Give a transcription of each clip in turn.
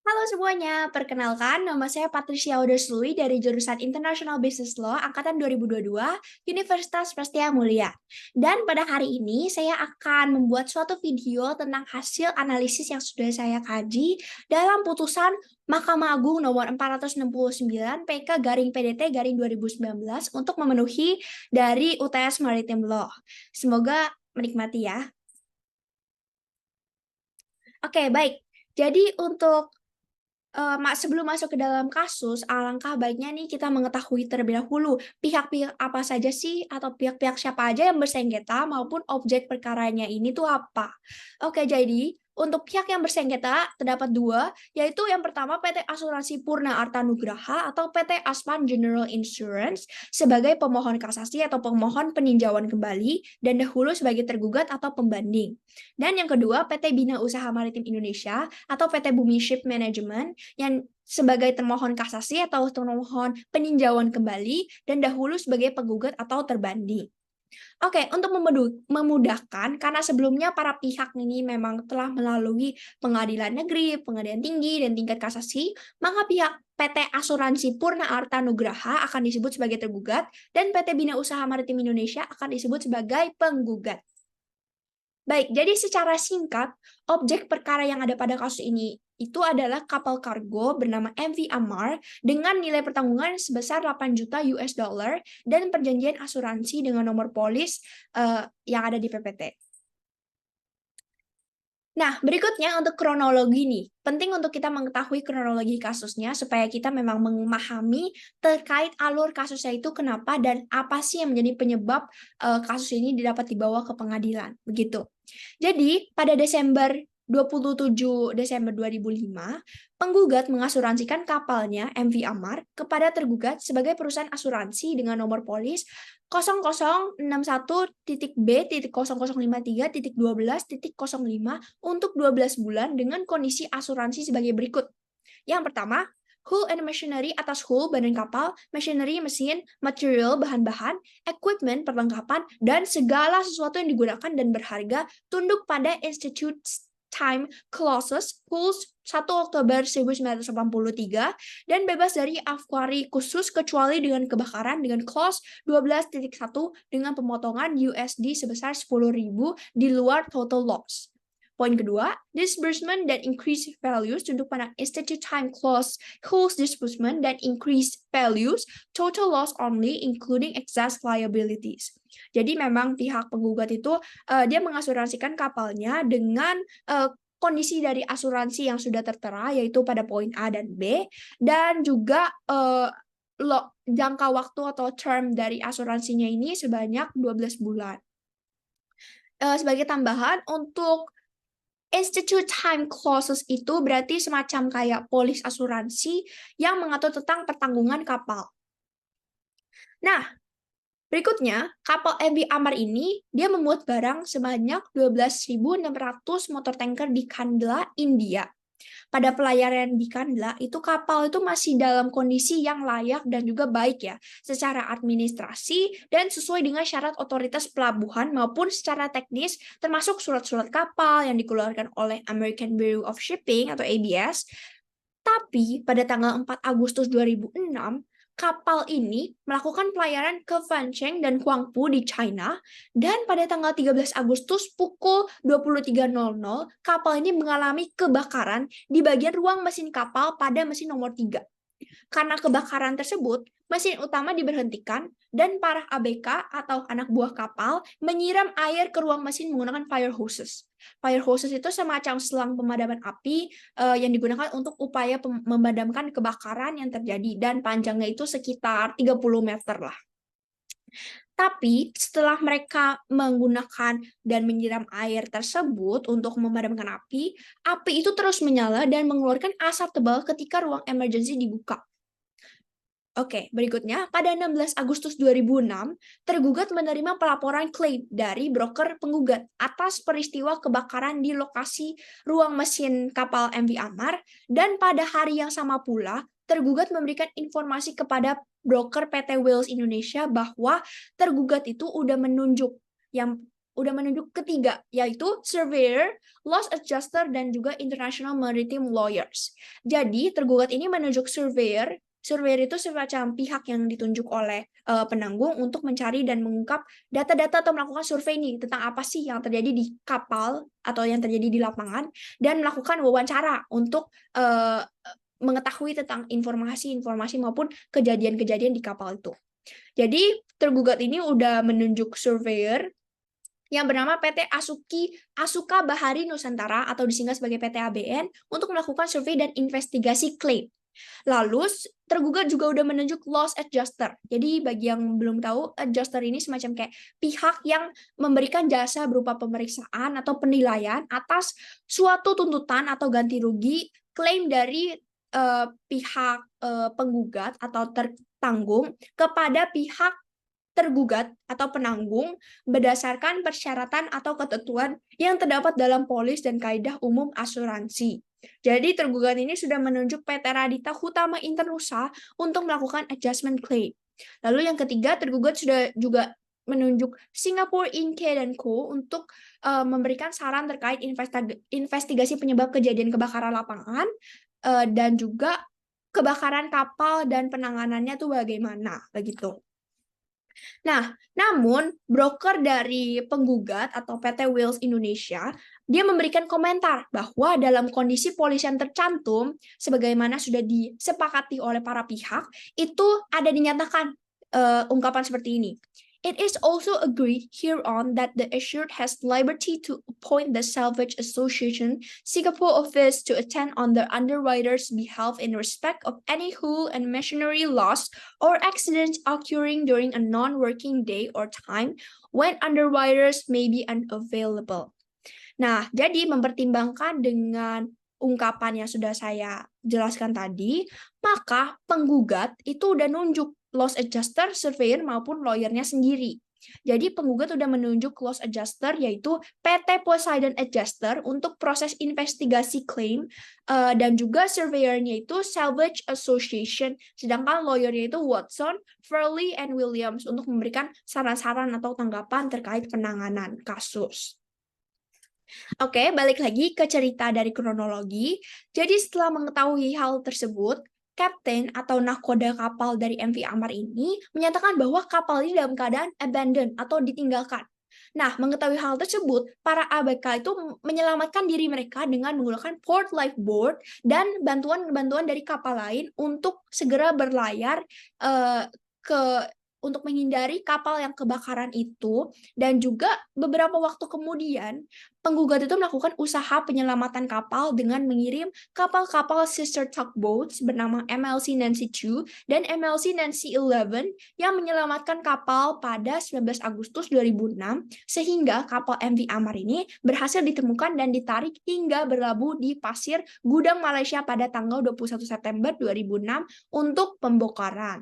Halo semuanya, perkenalkan nama saya Patricia Odersluy dari jurusan International Business Law Angkatan 2022, Universitas Prestia Mulia. Dan pada hari ini saya akan membuat suatu video tentang hasil analisis yang sudah saya kaji dalam putusan Mahkamah Agung nomor 469 PK garing PDT garing 2019 untuk memenuhi dari UTS Maritime Law. Semoga menikmati ya. Oke, baik. Jadi untuk sebelum masuk ke dalam kasus, alangkah baiknya nih kita mengetahui terlebih dahulu pihak-pihak apa saja sih atau pihak-pihak siapa aja yang bersengketa maupun objek perkaranya ini tuh apa. Oke, jadi untuk pihak yang bersengketa terdapat dua, yaitu yang pertama PT Asuransi Purna Arta Nugraha atau PT Asman General Insurance sebagai pemohon kasasi atau pemohon peninjauan kembali dan dahulu sebagai tergugat atau pembanding. Dan yang kedua, PT Bina Usaha Maritim Indonesia atau PT Bumi Ship Management yang sebagai termohon kasasi atau termohon peninjauan kembali dan dahulu sebagai penggugat atau terbanding. Oke, untuk memudahkan, karena sebelumnya para pihak ini memang telah melalui pengadilan negeri, pengadilan tinggi, dan tingkat kasasi, maka pihak PT Asuransi Purna Arta Nugraha akan disebut sebagai tergugat, dan PT Bina Usaha Maritim Indonesia akan disebut sebagai penggugat. Baik, jadi secara singkat, objek perkara yang ada pada kasus ini itu adalah kapal kargo bernama MV Amar dengan nilai pertanggungan sebesar 8 juta US dollar dan perjanjian asuransi dengan nomor polis yang ada di PPT. Nah, berikutnya untuk kronologi nih. Penting untuk kita mengetahui kronologi kasusnya supaya kita memang memahami terkait alur kasusnya itu kenapa dan apa sih yang menjadi penyebab kasus ini dapat dibawa ke pengadilan. Begitu. Jadi, pada 27 Desember 2005, penggugat mengasuransikan kapalnya MV Amar kepada tergugat sebagai perusahaan asuransi dengan nomor polis 0061.B.0053.12.05 untuk 12 bulan dengan kondisi asuransi sebagai berikut. Yang pertama, hull and machinery atas hull badan kapal, machinery mesin, material bahan-bahan, equipment perlengkapan, dan segala sesuatu yang digunakan dan berharga tunduk pada Institute Time Clauses Rules 1 Oktober 1983 dan bebas dari afkuari khusus kecuali dengan kebakaran dengan clause 12.1 dengan pemotongan USD sebesar 10.000 di luar total loss. Poin kedua, disbursement dan increased values tunduk pada Institute Time Clause Rules disbursement dan increased values total loss only including excess liabilities. Jadi memang pihak penggugat itu dia mengasuransikan kapalnya dengan kondisi dari asuransi yang sudah tertera yaitu pada poin A dan B dan juga jangka waktu atau term dari asuransinya ini sebanyak 12 bulan. Sebagai tambahan untuk Institute Time Clauses itu berarti semacam kayak polis asuransi yang mengatur tentang pertanggungan kapal. Nah, berikutnya, kapal MV Amar ini dia memuat barang sebanyak 12.600 motor tanker di Kandla, India. Pada pelayaran di Kandla, itu kapal itu masih dalam kondisi yang layak dan juga baik ya, secara administrasi dan sesuai dengan syarat otoritas pelabuhan maupun secara teknis, termasuk surat-surat kapal yang dikeluarkan oleh American Bureau of Shipping atau ABS. Tapi pada tanggal 4 Agustus 2006, kapal ini melakukan pelayaran ke Fancheng dan Huangpu di China, dan pada tanggal 13 Agustus pukul 23.00, kapal ini mengalami kebakaran di bagian ruang mesin kapal pada mesin nomor 3. Karena kebakaran tersebut, mesin utama diberhentikan dan para ABK atau anak buah kapal menyiram air ke ruang mesin menggunakan fire hoses. Fire hoses itu semacam selang pemadaman api yang digunakan untuk upaya memadamkan kebakaran yang terjadi dan panjangnya itu sekitar 30 meter lah. Tapi setelah mereka menggunakan dan menyiram air tersebut untuk memadamkan api itu terus menyala dan mengeluarkan asap tebal ketika ruang emergency dibuka. Oke, berikutnya, pada 16 Agustus 2006, tergugat menerima pelaporan klaim dari broker penggugat atas peristiwa kebakaran di lokasi ruang mesin kapal MV Amar, dan pada hari yang sama pula, tergugat memberikan informasi kepada broker PT Wales Indonesia bahwa tergugat itu udah menunjuk yang udah menunjuk ketiga, yaitu surveyor, loss adjuster, dan juga international maritime lawyers. Jadi tergugat ini menunjuk surveyor. Surveyor itu semacam pihak yang ditunjuk oleh penanggung untuk mencari dan mengungkap data-data atau melakukan survei nih tentang apa sih yang terjadi di kapal atau yang terjadi di lapangan, dan melakukan wawancara untuk mengetahui tentang informasi-informasi maupun kejadian-kejadian di kapal itu. Jadi tergugat ini udah menunjuk surveyor yang bernama PT Asuka Bahari Nusantara atau disingkat sebagai PT ABN untuk melakukan survei dan investigasi klaim. Lalu tergugat juga udah menunjuk loss adjuster. Jadi bagi yang belum tahu, adjuster ini semacam kayak pihak yang memberikan jasa berupa pemeriksaan atau penilaian atas suatu tuntutan atau ganti rugi klaim dari pihak penggugat atau tertanggung kepada pihak tergugat atau penanggung berdasarkan persyaratan atau ketentuan yang terdapat dalam polis dan kaidah umum asuransi. Jadi tergugat ini sudah menunjuk PT Radita Hutama Internusa untuk melakukan adjustment claim. Lalu yang ketiga, tergugat sudah juga menunjuk Singapore Inc. dan Co. untuk memberikan saran terkait investigasi penyebab kejadian kebakaran lapangan dan juga kebakaran kapal dan penanganannya tuh bagaimana begitu. Nah, namun broker dari penggugat atau PT Wales Indonesia, dia memberikan komentar bahwa dalam kondisi polis yang tercantum, sebagaimana sudah disepakati oleh para pihak, itu ada dinyatakan ungkapan seperti ini. It is also agreed hereon that the assured has liberty to appoint the Salvage Association Singapore office to attend on the underwriter's behalf in respect of any hull and machinery loss or accidents occurring during a non-working day or time when underwriters may be unavailable. Nah, jadi mempertimbangkan dengan ungkapan yang sudah saya jelaskan tadi, maka penggugat itu udah nunjuk loss adjuster, surveyor, maupun lawyernya sendiri. Jadi penggugat udah menunjuk loss adjuster, yaitu PT Poseidon Adjuster untuk proses investigasi klaim, dan juga surveyornya itu Salvage Association, sedangkan lawyernya itu Watson, Furley, and Williams untuk memberikan saran-saran atau tanggapan terkait penanganan kasus. Oke, balik lagi ke cerita dari kronologi. Jadi setelah mengetahui hal tersebut, Kapten atau nahkoda kapal dari MV Amar ini menyatakan bahwa kapal ini dalam keadaan abandoned atau ditinggalkan. Nah, mengetahui hal tersebut, para ABK itu menyelamatkan diri mereka dengan menggunakan port lifeboat dan bantuan-bantuan dari kapal lain untuk segera berlayar untuk menghindari kapal yang kebakaran itu. Dan juga beberapa waktu kemudian penggugat itu melakukan usaha penyelamatan kapal dengan mengirim kapal-kapal sister tugboats bernama MLC Nancy II dan MLC Nancy XI yang menyelamatkan kapal pada 19 Agustus 2006 sehingga kapal MV Amar ini berhasil ditemukan dan ditarik hingga berlabuh di pasir Gudang Malaysia pada tanggal 21 September 2006 untuk pembongkaran.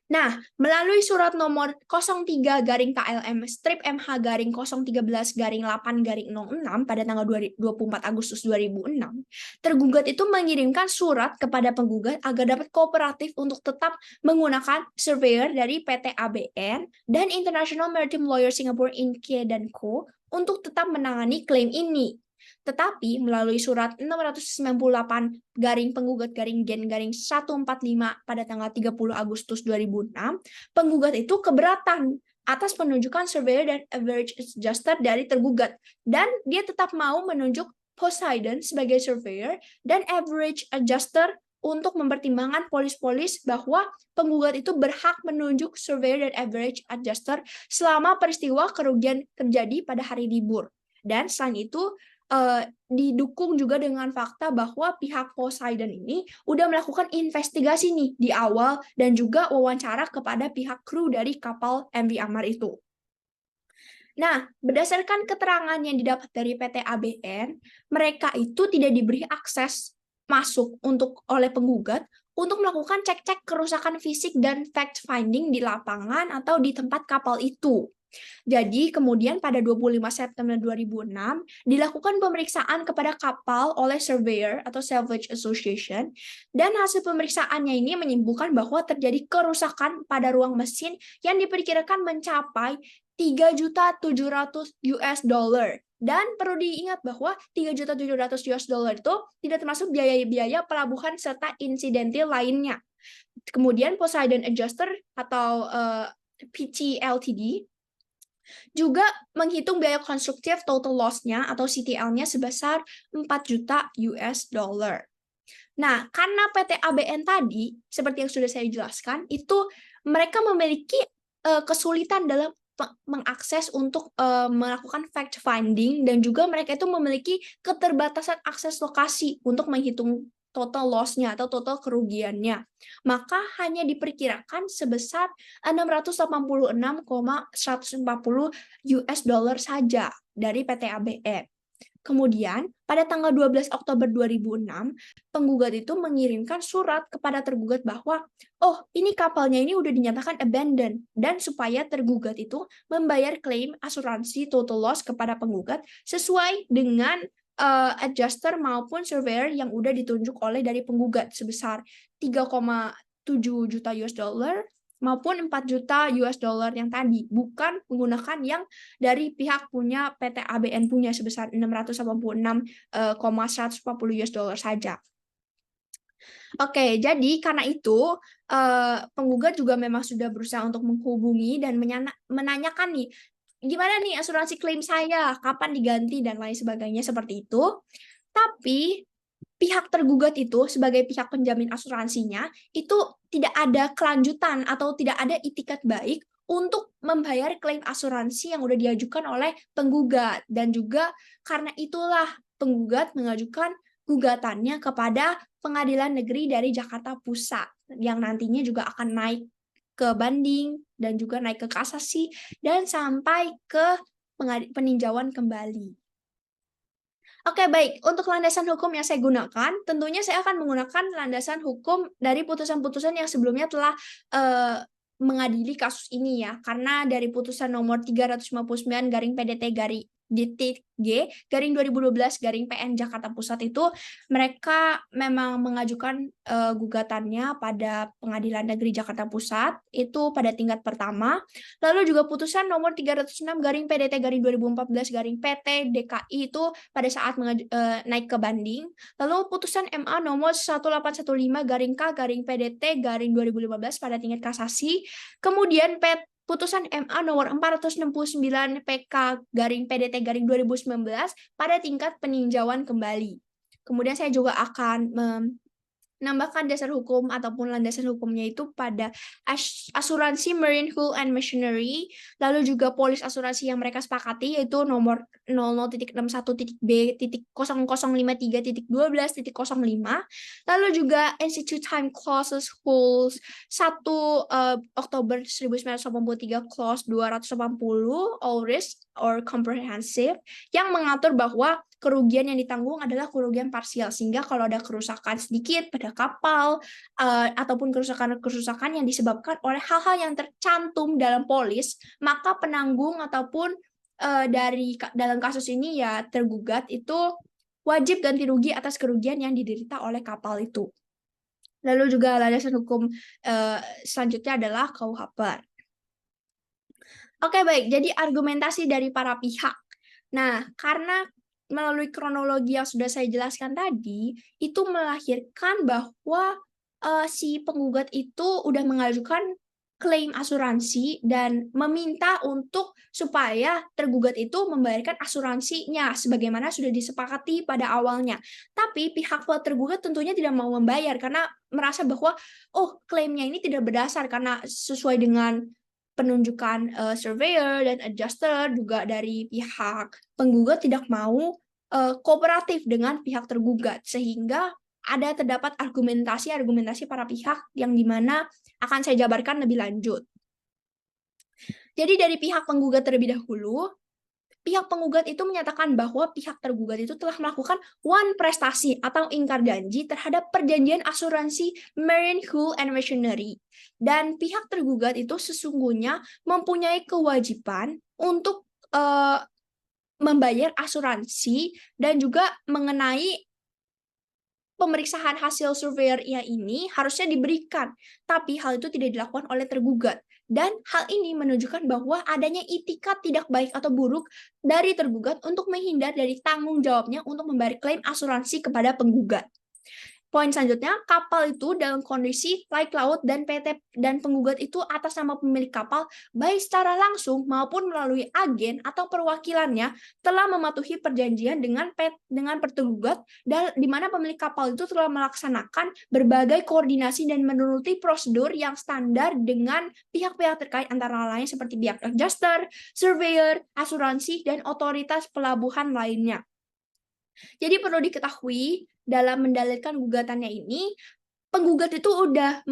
Nah, melalui surat nomor 03/KLM strip MH garing 013/8/06 pada tanggal 24 Agustus 2006, tergugat itu mengirimkan surat kepada penggugat agar dapat kooperatif untuk tetap menggunakan surveyor dari PT ABN dan International Maritime Lawyers Singapore Inc. dan Co. untuk tetap menangani klaim ini. Tetapi melalui surat 698/penggugat-gen-145 pada tanggal 30 Agustus 2006, penggugat itu keberatan atas penunjukan surveyor dan average adjuster dari tergugat, dan dia tetap mau menunjuk Poseidon sebagai surveyor dan average adjuster untuk mempertimbangkan polis-polis bahwa penggugat itu berhak menunjuk surveyor dan average adjuster selama peristiwa kerugian terjadi pada hari libur. Dan selain itu, didukung juga dengan fakta bahwa pihak Poseidon ini udah melakukan investigasi nih di awal dan juga wawancara kepada pihak kru dari kapal MV Amar itu. Nah, berdasarkan keterangan yang didapat dari PT ABN, mereka itu tidak diberi akses masuk oleh penggugat untuk melakukan cek-cek kerusakan fisik dan fact-finding di lapangan atau di tempat kapal itu. Jadi kemudian pada 25 September 2006 dilakukan pemeriksaan kepada kapal oleh surveyor atau Salvage Association, dan hasil pemeriksaannya ini menyimpulkan bahwa terjadi kerusakan pada ruang mesin yang diperkirakan mencapai 3.700.000 US dollar. Dan perlu diingat bahwa 3.700.000 US dollar itu tidak termasuk biaya-biaya pelabuhan serta insidentil lainnya. Kemudian Poseidon Adjuster atau PT Ltd juga menghitung biaya konstruktif total loss-nya atau CTL-nya sebesar 4 juta US dollar. Nah, karena PT ABN tadi, seperti yang sudah saya jelaskan, itu mereka memiliki kesulitan dalam mengakses untuk melakukan fact finding, dan juga mereka itu memiliki keterbatasan akses lokasi untuk menghitung total loss-nya atau total kerugiannya. Maka hanya diperkirakan sebesar 686,140 US dollar saja dari PT ABN. Kemudian, pada tanggal 12 Oktober 2006, penggugat itu mengirimkan surat kepada tergugat bahwa, oh, ini kapalnya ini udah dinyatakan abandoned, dan supaya tergugat itu membayar klaim asuransi total loss kepada penggugat sesuai dengan adjuster maupun surveyor yang udah ditunjuk oleh dari penggugat sebesar 3,7 juta US dollar maupun 4 juta US dollar yang tadi, bukan menggunakan yang dari pihak punya PT ABN punya sebesar 686,140 US dollar saja. Oke, jadi karena itu penggugat juga memang sudah berusaha untuk menghubungi dan menanyakan nih, gimana nih asuransi klaim saya, kapan diganti dan lain sebagainya seperti itu. Tapi pihak tergugat itu sebagai pihak penjamin asuransinya itu tidak ada kelanjutan atau tidak ada itikat baik untuk membayar klaim asuransi yang sudah diajukan oleh penggugat, dan juga karena itulah penggugat mengajukan gugatannya kepada Pengadilan Negeri dari Jakarta Pusat yang nantinya juga akan naik ke banding dan juga naik ke kasasi dan sampai ke peninjauan kembali. Oke, baik. Untuk landasan hukum yang saya gunakan, tentunya saya akan menggunakan landasan hukum dari putusan-putusan yang sebelumnya telah mengadili kasus ini ya. Karena dari putusan nomor 359 garing PDT garing DTG garing 2012 garing PN Jakarta Pusat itu mereka memang mengajukan gugatannya pada Pengadilan Negeri Jakarta Pusat itu pada tingkat pertama. Lalu juga putusan nomor 306 garing PDT garing 2014 garing PT DKI itu pada saat naik ke banding. Lalu putusan MA nomor 1815 garing K garing PDT garing 2015 pada tingkat kasasi. Kemudian putusan MA nomor 469 PK garing PDT garing 2019 pada tingkat peninjauan kembali. Kemudian saya juga akan menambahkan dasar hukum ataupun landasan hukumnya itu pada asuransi Marine Hull and Machinery, lalu juga polis asuransi yang mereka sepakati yaitu nomor 00.61.B.0053.12.05, lalu juga Institute Time Clauses Rules 1 Oktober 1983 Clause 280 All Risk or Comprehensive yang mengatur bahwa kerugian yang ditanggung adalah kerugian parsial, sehingga kalau ada kerusakan sedikit pada kapal ataupun kerusakan yang disebabkan oleh hal-hal yang tercantum dalam polis, maka penanggung ataupun dalam kasus ini ya tergugat itu wajib ganti rugi atas kerugian yang diderita oleh kapal itu. Lalu juga landasan hukum selanjutnya adalah KUHP. Oke, baik. Jadi argumentasi dari para pihak. Nah, karena melalui kronologi yang sudah saya jelaskan tadi, itu melahirkan bahwa si penggugat itu udah mengajukan klaim asuransi dan meminta untuk supaya tergugat itu membayarkan asuransinya sebagaimana sudah disepakati pada awalnya. Tapi pihak tergugat tentunya tidak mau membayar karena merasa bahwa oh, klaimnya ini tidak berdasar karena sesuai dengan penunjukan surveyor dan adjuster juga dari pihak penggugat tidak mau kooperatif dengan pihak tergugat, sehingga terdapat argumentasi para pihak yang dimana akan saya jabarkan lebih lanjut. Jadi dari pihak penggugat terlebih dahulu, pihak penggugat itu menyatakan bahwa pihak tergugat itu telah melakukan prestasi atau ingkar janji terhadap perjanjian asuransi Marine Hull and Machinery. Dan pihak tergugat itu sesungguhnya mempunyai kewajiban untuk membayar asuransi dan juga mengenai pemeriksaan hasil surveyor ini harusnya diberikan, tapi hal itu tidak dilakukan oleh tergugat. Dan hal ini menunjukkan bahwa adanya itikat tidak baik atau buruk dari tergugat untuk menghindar dari tanggung jawabnya untuk membayar klaim asuransi kepada penggugat. Poin selanjutnya, kapal itu dalam kondisi laik laut dan PT dan penggugat itu atas nama pemilik kapal, baik secara langsung maupun melalui agen atau perwakilannya, telah mematuhi perjanjian dengan tergugat, dan di mana pemilik kapal itu telah melaksanakan berbagai koordinasi dan menuruti prosedur yang standar dengan pihak-pihak terkait antara lain seperti pihak adjuster, surveyor, asuransi, dan otoritas pelabuhan lainnya. Jadi perlu diketahui dalam mendalilkan gugatannya ini, penggugat itu udah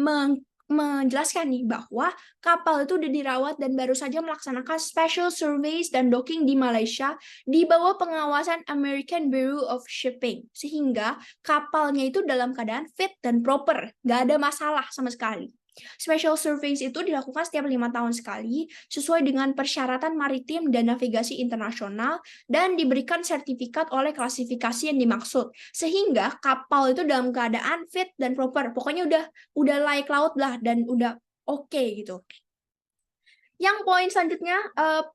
menjelaskan nih bahwa kapal itu udah dirawat dan baru saja melaksanakan special surveys dan docking di Malaysia di bawah pengawasan American Bureau of Shipping, sehingga kapalnya itu dalam keadaan fit dan proper, nggak ada masalah sama sekali. Special surveys itu dilakukan setiap 5 tahun sekali sesuai dengan persyaratan maritim dan navigasi internasional dan diberikan sertifikat oleh klasifikasi yang dimaksud, sehingga kapal itu dalam keadaan fit dan proper, pokoknya udah layak laut lah dan udah oke gitu. Yang poin selanjutnya,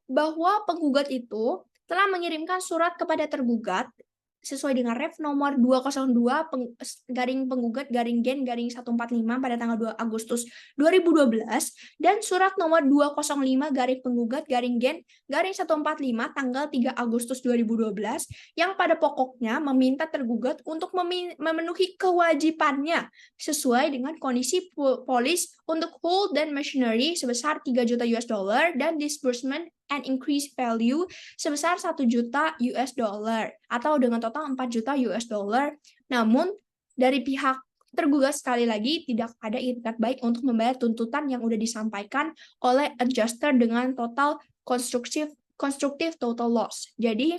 bahwa penggugat itu telah mengirimkan surat kepada tergugat sesuai dengan ref nomor 202 penggugat gen 145 pada tanggal 2 Agustus 2012 dan surat nomor 205 penggugat gen 145 tanggal 3 Agustus 2012 yang pada pokoknya meminta tergugat untuk memenuhi kewajibannya sesuai dengan kondisi polis untuk hull dan machinery sebesar 3 juta US dollar dan disbursement and increased value sebesar 1 juta US dollar atau dengan total 4 juta US dollar. Namun dari pihak tergugat sekali lagi tidak ada itikat baik untuk membayar tuntutan yang sudah disampaikan oleh adjuster dengan total constructive total loss. Jadi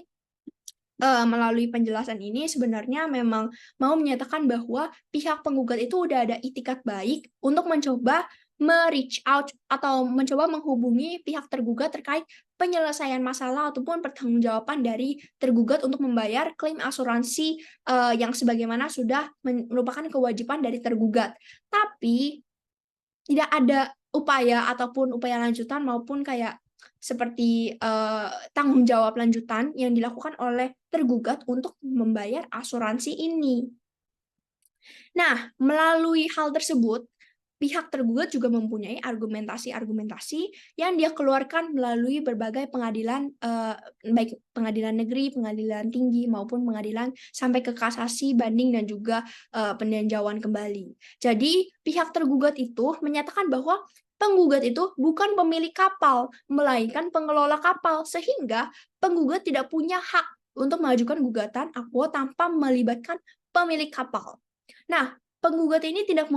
melalui penjelasan ini sebenarnya memang mau menyatakan bahwa pihak penggugat itu udah ada itikat baik untuk mencoba reach out atau mencoba menghubungi pihak tergugat terkait penyelesaian masalah ataupun pertanggungjawaban dari tergugat untuk membayar klaim asuransi yang sebagaimana sudah merupakan kewajiban dari tergugat. Tapi tidak ada upaya ataupun upaya lanjutan maupun kayak seperti tanggung jawab lanjutan yang dilakukan oleh tergugat untuk membayar asuransi ini. Nah, melalui hal tersebut, pihak tergugat juga mempunyai argumentasi-argumentasi yang dia keluarkan melalui berbagai pengadilan, baik pengadilan negeri, pengadilan tinggi, maupun pengadilan sampai ke kasasi, banding, dan juga peninjauan kembali. Jadi, pihak tergugat itu menyatakan bahwa penggugat itu bukan pemilik kapal, melainkan pengelola kapal, sehingga penggugat tidak punya hak untuk mengajukan gugatan aqua tanpa melibatkan pemilik kapal. Nah, penggugat ini tidak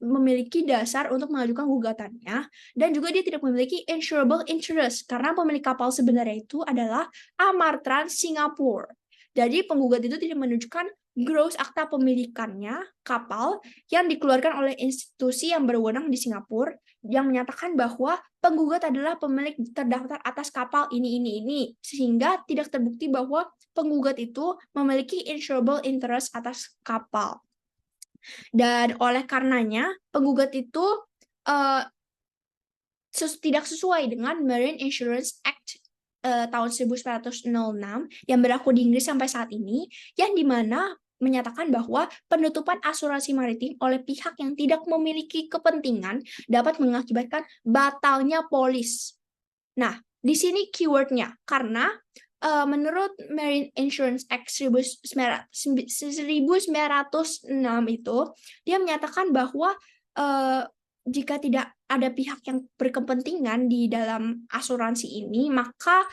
memiliki dasar untuk mengajukan gugatannya, dan juga dia tidak memiliki insurable interest, karena pemilik kapal sebenarnya itu adalah Amartrans Singapura. Jadi penggugat itu tidak menunjukkan gross akta pemilikannya kapal yang dikeluarkan oleh institusi yang berwenang di Singapura, yang menyatakan bahwa penggugat adalah pemilik terdaftar atas kapal ini, sehingga tidak terbukti bahwa penggugat itu memiliki insurable interest atas kapal. Dan oleh karenanya, penggugat itu tidak sesuai dengan Marine Insurance Act tahun 1906 yang berlaku di Inggris sampai saat ini, yang dimana menyatakan bahwa penutupan asuransi maritim oleh pihak yang tidak memiliki kepentingan dapat mengakibatkan batalnya polis. Nah, di sini keywordnya, karena menurut Marine Insurance Act 1906 itu, dia menyatakan bahwa jika tidak ada pihak yang berkepentingan di dalam asuransi ini, maka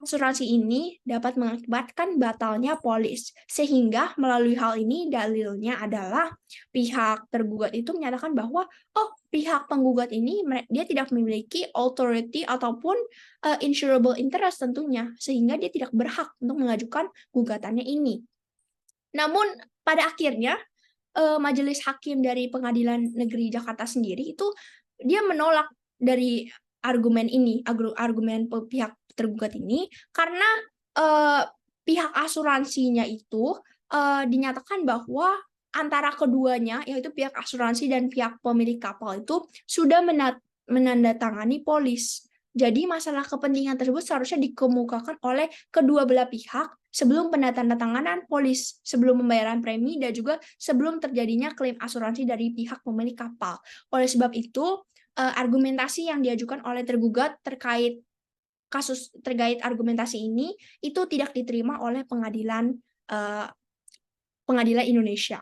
asuransi ini dapat mengakibatkan batalnya polis. Sehingga melalui hal ini dalilnya adalah pihak tergugat itu menyatakan bahwa pihak penggugat ini dia tidak memiliki authority ataupun insurable interest tentunya, sehingga dia tidak berhak untuk mengajukan gugatannya ini. Namun pada akhirnya Majelis Hakim dari Pengadilan Negeri Jakarta sendiri itu dia menolak dari argumen ini, argumen pihak tergugat ini, karena pihak asuransinya itu dinyatakan bahwa antara keduanya, yaitu pihak asuransi dan pihak pemilik kapal itu sudah menandatangani polis. Jadi masalah kepentingan tersebut seharusnya dikemukakan oleh kedua belah pihak sebelum penandatanganan polis, sebelum pembayaran premi, dan juga sebelum terjadinya klaim asuransi dari pihak pemilik kapal. Oleh sebab itu, argumentasi yang diajukan oleh tergugat terkait argumentasi ini itu tidak diterima oleh pengadilan Indonesia.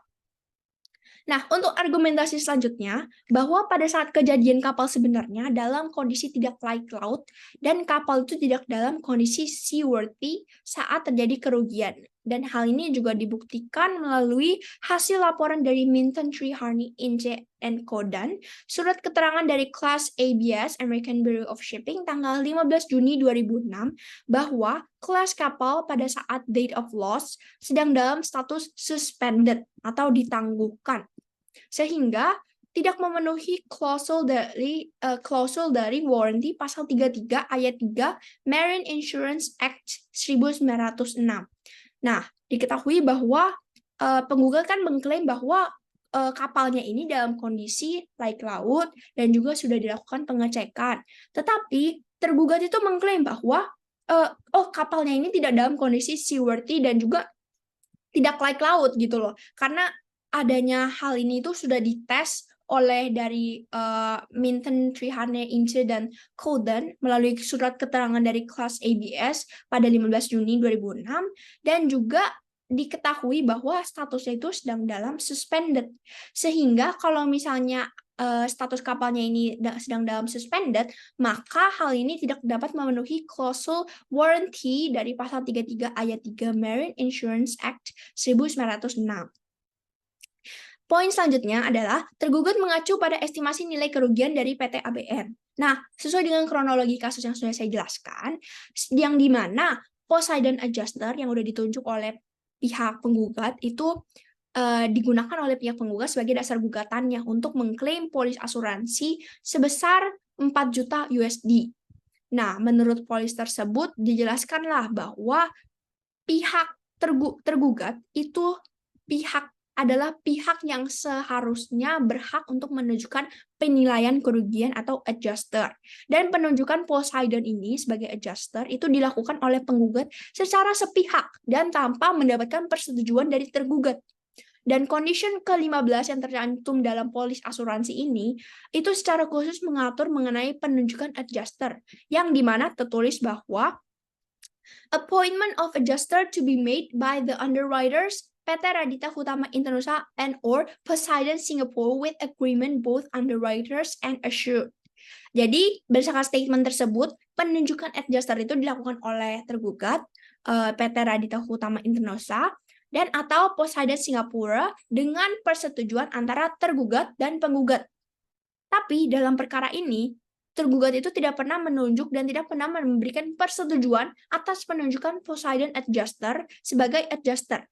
Nah, untuk argumentasi selanjutnya, bahwa pada saat kejadian kapal sebenarnya dalam kondisi tidak laik laut dan kapal itu tidak dalam kondisi seaworthy saat terjadi kerugian. Dan hal ini juga dibuktikan melalui hasil laporan dari Minton Trihani, Ince, and Kodan, surat keterangan dari kelas ABS, American Bureau of Shipping, tanggal 15 Juni 2006, bahwa kelas kapal pada saat date of loss sedang dalam status suspended atau ditangguhkan, sehingga tidak memenuhi klausul dari warranty pasal 33 ayat 3 Marine Insurance Act 1906. Nah, diketahui bahwa penggugat kan mengklaim bahwa kapalnya ini dalam kondisi laik laut dan juga sudah dilakukan pengecekan. Tetapi tergugat itu mengklaim bahwa kapalnya ini tidak dalam kondisi seaworthy dan juga tidak laik laut gitu loh. Karena adanya hal ini itu sudah dites oleh dari Minton, Trihane, Ince, dan Kodan melalui surat keterangan dari kelas ABS pada 15 Juni 2006, dan juga diketahui bahwa statusnya itu sedang dalam suspended. Sehingga kalau misalnya status kapalnya ini sedang dalam suspended, maka hal ini tidak dapat memenuhi klausul warranty dari pasal 33 ayat 3 Marine Insurance Act 1906. Poin selanjutnya adalah tergugat mengacu pada estimasi nilai kerugian dari PT ABN. Nah, sesuai dengan kronologi kasus yang sudah saya jelaskan, yang di mana Poseidon Adjuster yang sudah ditunjuk oleh pihak penggugat itu digunakan oleh pihak penggugat sebagai dasar gugatannya untuk mengklaim polis asuransi sebesar 4 juta USD. Nah, menurut polis tersebut dijelaskanlah bahwa pihak tergugat itu adalah pihak yang seharusnya berhak untuk menunjukkan penilaian kerugian atau adjuster. Dan penunjukan Poseidon ini sebagai adjuster itu dilakukan oleh penggugat secara sepihak dan tanpa mendapatkan persetujuan dari tergugat. Dan condition ke-15 yang tercantum dalam polis asuransi ini itu secara khusus mengatur mengenai penunjukan adjuster, yang dimana tertulis bahwa appointment of adjuster to be made by the underwriters PT Radita Hutama Indonesia and or Poseidon Singapore with agreement both underwriters and assured. Jadi, berdasarkan statement tersebut, penunjukan adjuster itu dilakukan oleh tergugat, PT Radita Hutama Indonesia, dan atau Poseidon Singapura dengan persetujuan antara tergugat dan penggugat. Tapi dalam perkara ini, tergugat itu tidak pernah menunjuk dan tidak pernah memberikan persetujuan atas penunjukan Poseidon Adjuster sebagai adjuster.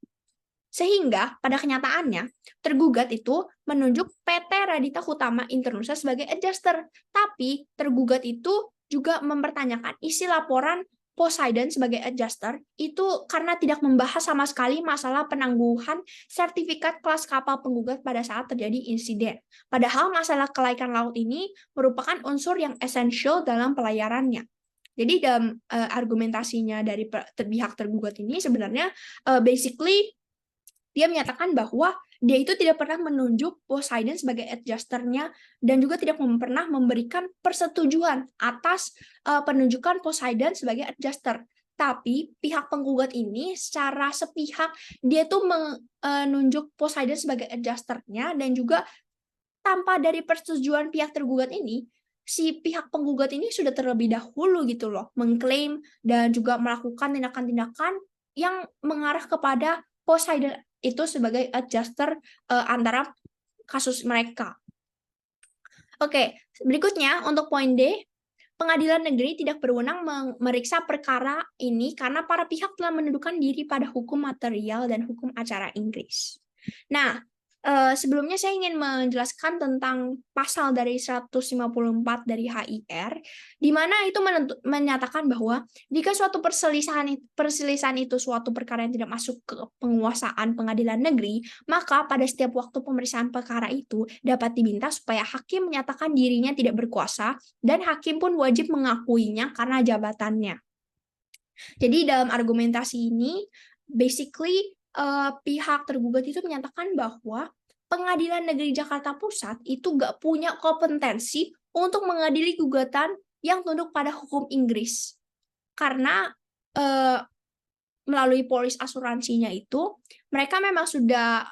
Sehingga pada kenyataannya, tergugat itu menunjuk PT Radita Hutama Indonesia sebagai adjuster. Tapi tergugat itu juga mempertanyakan isi laporan Poseidon sebagai adjuster itu karena tidak membahas sama sekali masalah penangguhan sertifikat kelas kapal penggugat pada saat terjadi insiden. Padahal masalah kelaikan laut ini merupakan unsur yang esensial dalam pelayarannya. Jadi dalam argumentasinya dari pihak tergugat ini sebenarnya basically dia menyatakan bahwa dia itu tidak pernah menunjuk Poseidon sebagai adjusternya dan juga tidak pernah memberikan persetujuan atas penunjukan Poseidon sebagai adjuster. Tapi pihak penggugat ini secara sepihak dia tuh menunjuk Poseidon sebagai adjusternya dan juga tanpa dari persetujuan pihak tergugat ini, si pihak penggugat ini sudah terlebih dahulu gitu loh mengklaim dan juga melakukan tindakan-tindakan yang mengarah kepada Poseidon itu sebagai adjuster antara kasus mereka. Oke, berikutnya untuk poin D, pengadilan negeri tidak berwenang memeriksa perkara ini karena para pihak telah mendudukan diri pada hukum material dan hukum acara Inggris. Nah, Sebelumnya saya ingin menjelaskan tentang pasal dari 154 dari HIR, di mana itu menyatakan bahwa jika suatu perselisihan itu suatu perkara yang tidak masuk ke penguasaan pengadilan negeri, maka pada setiap waktu pemeriksaan perkara itu dapat diminta supaya hakim menyatakan dirinya tidak berkuasa, dan hakim pun wajib mengakuinya karena jabatannya. Jadi dalam argumentasi ini, basically pihak tergugat itu menyatakan bahwa Pengadilan Negeri Jakarta Pusat itu nggak punya kompetensi untuk mengadili gugatan yang tunduk pada hukum Inggris. Karena melalui polis asuransinya itu, mereka memang sudah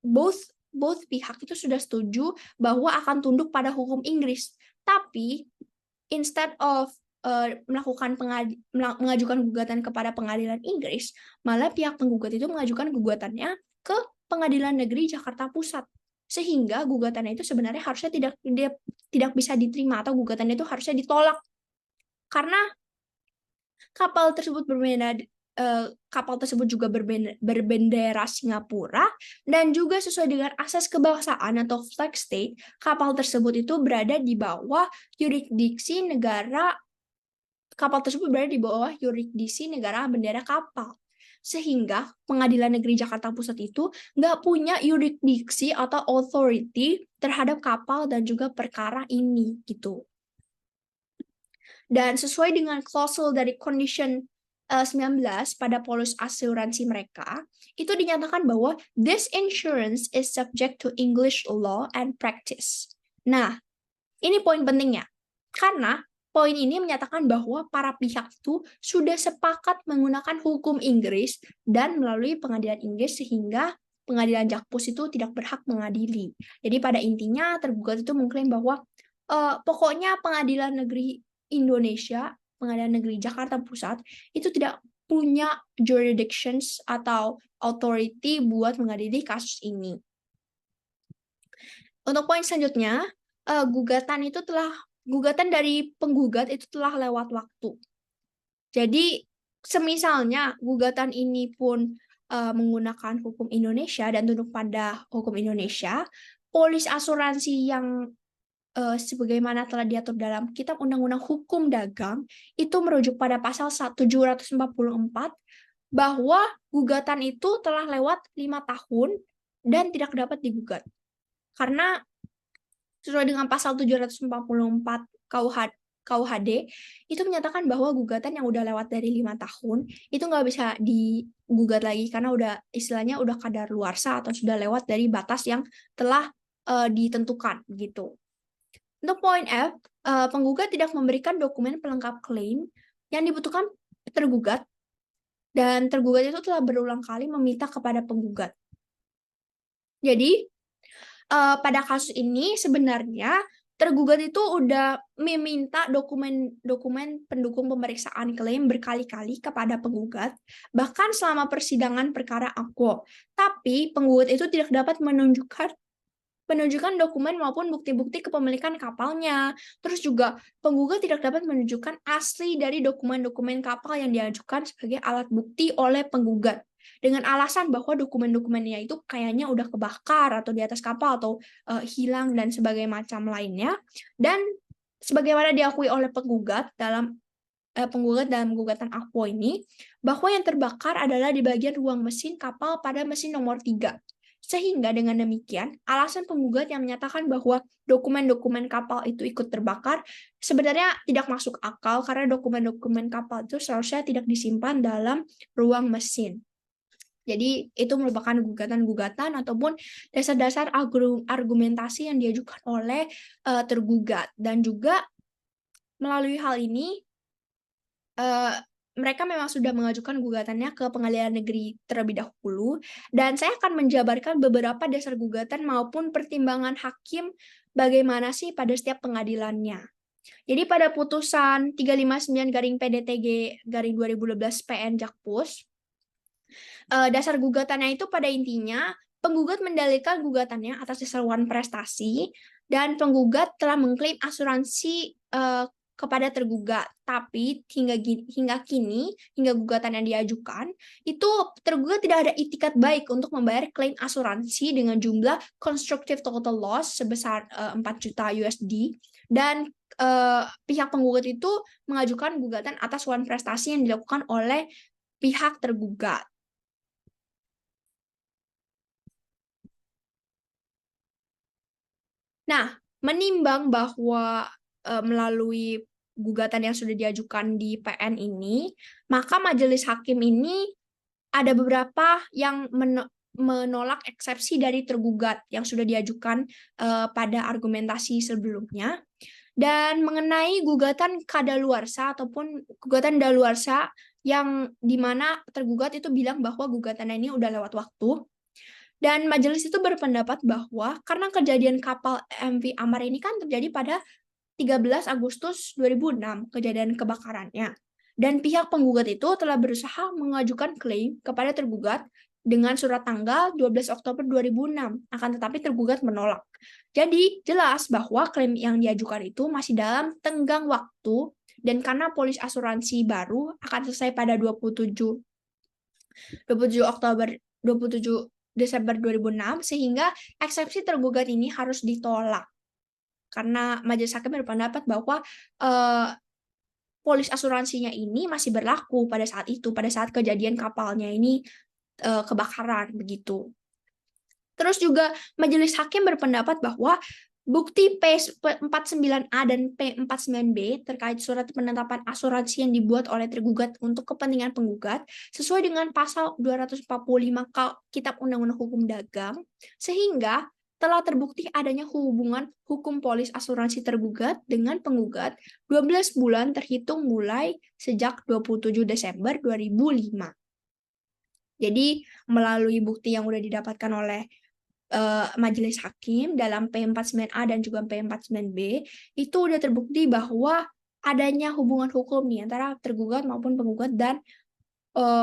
both pihak itu sudah setuju bahwa akan tunduk pada hukum Inggris. Tapi instead of mengajukan gugatan kepada pengadilan Inggris, malah pihak penggugat itu mengajukan gugatannya ke Pengadilan Negeri Jakarta Pusat, sehingga gugatannya itu sebenarnya harusnya tidak bisa diterima atau gugatannya itu harusnya ditolak karena kapal tersebut juga berbendera Singapura, dan juga sesuai dengan asas kebangsaan atau flag state, kapal tersebut itu berada di bawah yurisdiksi negara bendera kapal. Sehingga Pengadilan Negeri Jakarta Pusat itu nggak punya yurisdiksi atau authority terhadap kapal dan juga perkara ini gitu. Dan sesuai dengan klausul dari condition 19 pada polis asuransi mereka, itu dinyatakan bahwa this insurance is subject to English law and practice. Nah, ini poin pentingnya. Karena poin ini menyatakan bahwa para pihak itu sudah sepakat menggunakan hukum Inggris dan melalui pengadilan Inggris, sehingga pengadilan Jakpus itu tidak berhak mengadili. Jadi pada intinya tergugat itu mengklaim bahwa pokoknya pengadilan negeri Indonesia, pengadilan negeri Jakarta Pusat itu tidak punya jurisdictions atau authority buat mengadili kasus ini. Untuk poin selanjutnya, gugatan dari penggugat itu telah lewat waktu. Jadi, semisalnya gugatan ini pun menggunakan hukum Indonesia dan tunduk pada hukum Indonesia, polis asuransi yang sebagaimana telah diatur dalam Kitab Undang-Undang Hukum Dagang itu merujuk pada pasal 744 bahwa gugatan itu telah lewat 5 tahun dan tidak dapat digugat. Karena sesuai dengan pasal 744 KUHD itu menyatakan bahwa gugatan yang udah lewat dari 5 tahun itu nggak bisa digugat lagi karena udah istilahnya udah kadaluarsa atau sudah lewat dari batas yang telah ditentukan gitu. Untuk poin F, penggugat tidak memberikan dokumen pelengkap klaim yang dibutuhkan tergugat, dan tergugat itu telah berulang kali meminta kepada penggugat. Jadi, pada kasus ini sebenarnya tergugat itu udah meminta dokumen pendukung pemeriksaan klaim berkali-kali kepada penggugat, bahkan selama persidangan perkara Akwo. Tapi penggugat itu tidak dapat menunjukkan dokumen maupun bukti-bukti kepemilikan kapalnya. Terus juga penggugat tidak dapat menunjukkan asli dari dokumen-dokumen kapal yang diajukan sebagai alat bukti oleh penggugat, dengan alasan bahwa dokumen-dokumennya itu kayaknya udah kebakar atau di atas kapal atau hilang dan sebagainya macam lainnya. Dan sebagaimana diakui oleh penggugat dalam gugatan Akwo ini, bahwa yang terbakar adalah di bagian ruang mesin kapal pada mesin nomor 3. Sehingga dengan demikian, alasan penggugat yang menyatakan bahwa dokumen-dokumen kapal itu ikut terbakar sebenarnya tidak masuk akal, karena dokumen-dokumen kapal itu seharusnya tidak disimpan dalam ruang mesin. Jadi itu merupakan gugatan-gugatan ataupun dasar-dasar argumentasi yang diajukan oleh tergugat. Dan juga melalui hal ini, mereka memang sudah mengajukan gugatannya ke pengadilan negeri terlebih dahulu, dan saya akan menjabarkan beberapa dasar gugatan maupun pertimbangan hakim bagaimana sih pada setiap pengadilannya. Jadi pada putusan 359/PDTG/2012 PN Jakpus, dasar gugatannya itu pada intinya penggugat mendalilkan gugatannya atas dasar prestasi, dan penggugat telah mengklaim asuransi kepada tergugat. Tapi hingga kini, hingga gugatan yang diajukan, itu tergugat tidak ada itikat baik untuk membayar klaim asuransi dengan jumlah constructive total loss sebesar 4 juta USD, dan pihak penggugat itu mengajukan gugatan atas wan prestasi yang dilakukan oleh pihak tergugat. Nah, menimbang bahwa melalui gugatan yang sudah diajukan di PN ini, maka majelis hakim ini ada beberapa yang menolak eksepsi dari tergugat yang sudah diajukan pada argumentasi sebelumnya. Dan mengenai gugatan kadaluarsa ataupun gugatan daluarsa yang dimana tergugat itu bilang bahwa gugatan ini udah lewat waktu. Dan majelis itu berpendapat bahwa karena kejadian kapal MV Amar ini kan terjadi pada 13 Agustus 2006, kejadian kebakarannya. Dan pihak penggugat itu telah berusaha mengajukan klaim kepada tergugat dengan surat tanggal 12 Oktober 2006, akan tetapi tergugat menolak. Jadi jelas bahwa klaim yang diajukan itu masih dalam tenggang waktu, dan karena polis asuransi baru akan selesai pada 27 Desember 2006, sehingga eksepsi tergugat ini harus ditolak. Karena majelis hakim berpendapat bahwa polis asuransinya ini masih berlaku pada saat itu, pada saat kejadian kapalnya ini kebakaran, begitu. Terus juga majelis hakim berpendapat bahwa bukti P49A dan P49B terkait surat penetapan asuransi yang dibuat oleh tergugat untuk kepentingan penggugat sesuai dengan pasal 245 Kitab Undang-Undang Hukum Dagang, sehingga telah terbukti adanya hubungan hukum polis asuransi tergugat dengan penggugat 12 bulan terhitung mulai sejak 27 Desember 2005. Jadi melalui bukti yang sudah didapatkan oleh majelis hakim dalam P49A dan juga P49B, itu udah terbukti bahwa adanya hubungan hukum nih antara tergugat maupun penggugat, dan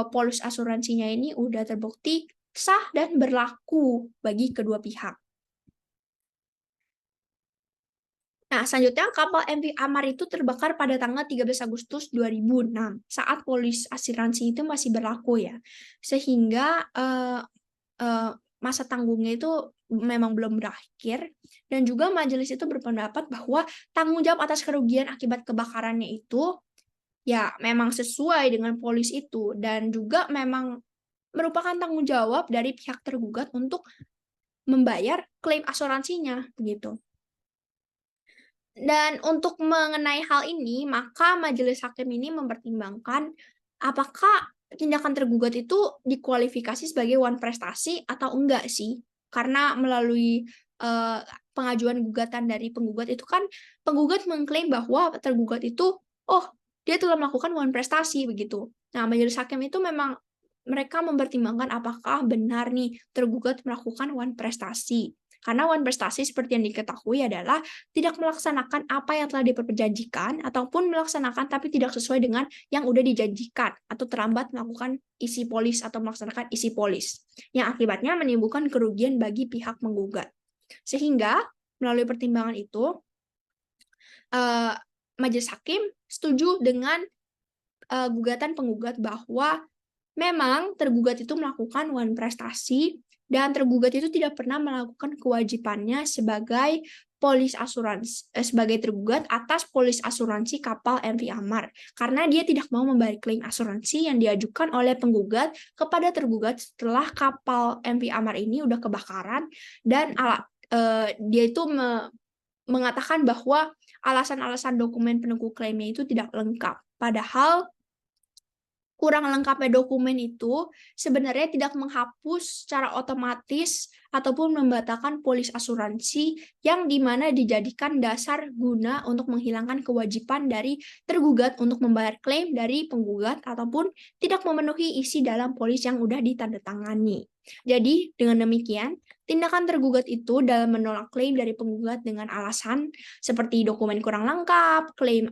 polis asuransinya ini udah terbukti sah dan berlaku bagi kedua pihak. Nah, selanjutnya kapal MV Amar itu terbakar pada tanggal 13 Agustus 2006 saat polis asuransi itu masih berlaku ya. Sehingga masa tanggungnya itu memang belum berakhir, dan juga majelis itu berpendapat bahwa tanggung jawab atas kerugian akibat kebakarannya itu ya memang sesuai dengan polis itu, dan juga memang merupakan tanggung jawab dari pihak tergugat untuk membayar klaim asuransinya begitu. Dan untuk mengenai hal ini, maka majelis hakim ini mempertimbangkan apakah tindakan tergugat itu dikualifikasi sebagai wan prestasi atau enggak sih. Karena melalui pengajuan gugatan dari penggugat itu kan, penggugat mengklaim bahwa tergugat itu, oh, dia telah melakukan wan prestasi begitu. Nah, majelis hakim itu memang mereka mempertimbangkan apakah benar nih tergugat melakukan wan prestasi. Karena wan prestasi seperti yang diketahui adalah tidak melaksanakan apa yang telah diperjanjikan ataupun melaksanakan tapi tidak sesuai dengan yang udah dijanjikan atau terlambat melakukan isi polis atau melaksanakan isi polis yang akibatnya menimbulkan kerugian bagi pihak menggugat. Sehingga melalui pertimbangan itu majelis hakim setuju dengan gugatan penggugat bahwa memang tergugat itu melakukan wan prestasi, dan tergugat itu tidak pernah melakukan kewajibannya sebagai polis asuransi sebagai tergugat atas polis asuransi kapal MV Amar, karena dia tidak mau membayar klaim asuransi yang diajukan oleh penggugat kepada tergugat setelah kapal MV Amar ini udah kebakaran, dan dia itu mengatakan bahwa alasan-alasan dokumen penentu klaimnya itu tidak lengkap. Padahal kurang lengkapnya dokumen itu sebenarnya tidak menghapus secara otomatis ataupun membatalkan polis asuransi yang dimana dijadikan dasar guna untuk menghilangkan kewajiban dari tergugat untuk membayar klaim dari penggugat ataupun tidak memenuhi isi dalam polis yang sudah ditandatangani. Jadi dengan demikian, tindakan tergugat itu dalam menolak klaim dari penggugat dengan alasan seperti dokumen kurang lengkap, klaim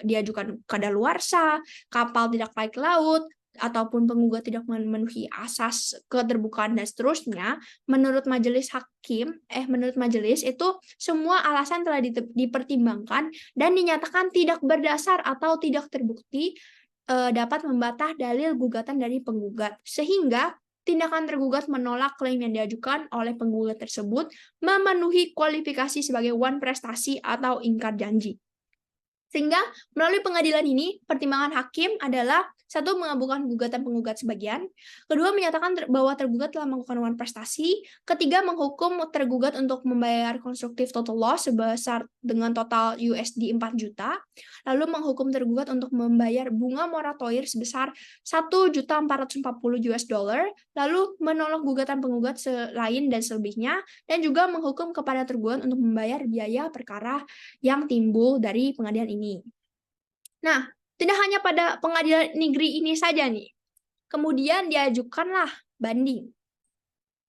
diajukan kadaluarsa, kapal tidak layak laut, ataupun penggugat tidak memenuhi asas keterbukaan dan seterusnya, menurut majelis itu semua alasan telah dipertimbangkan dan dinyatakan tidak berdasar atau tidak terbukti dapat membantah dalil gugatan dari penggugat, sehingga tindakan tergugat menolak klaim yang diajukan oleh penggugat tersebut memenuhi kualifikasi sebagai wan prestasi atau ingkar janji. Sehingga melalui pengadilan ini, pertimbangan hakim adalah satu, mengabulkan gugatan penggugat sebagian, kedua, menyatakan bahwa tergugat telah melakukan wan prestasi, ketiga, menghukum tergugat untuk membayar konstruktif total loss sebesar dengan total USD 4 juta, lalu menghukum tergugat untuk membayar bunga moratorium sebesar 1.440 US dollar, lalu menolak gugatan penggugat selain dan selebihnya, dan juga menghukum kepada tergugat untuk membayar biaya perkara yang timbul dari pengadilan ini. Nah, tidak hanya pada pengadilan negeri ini saja nih. Kemudian diajukanlah banding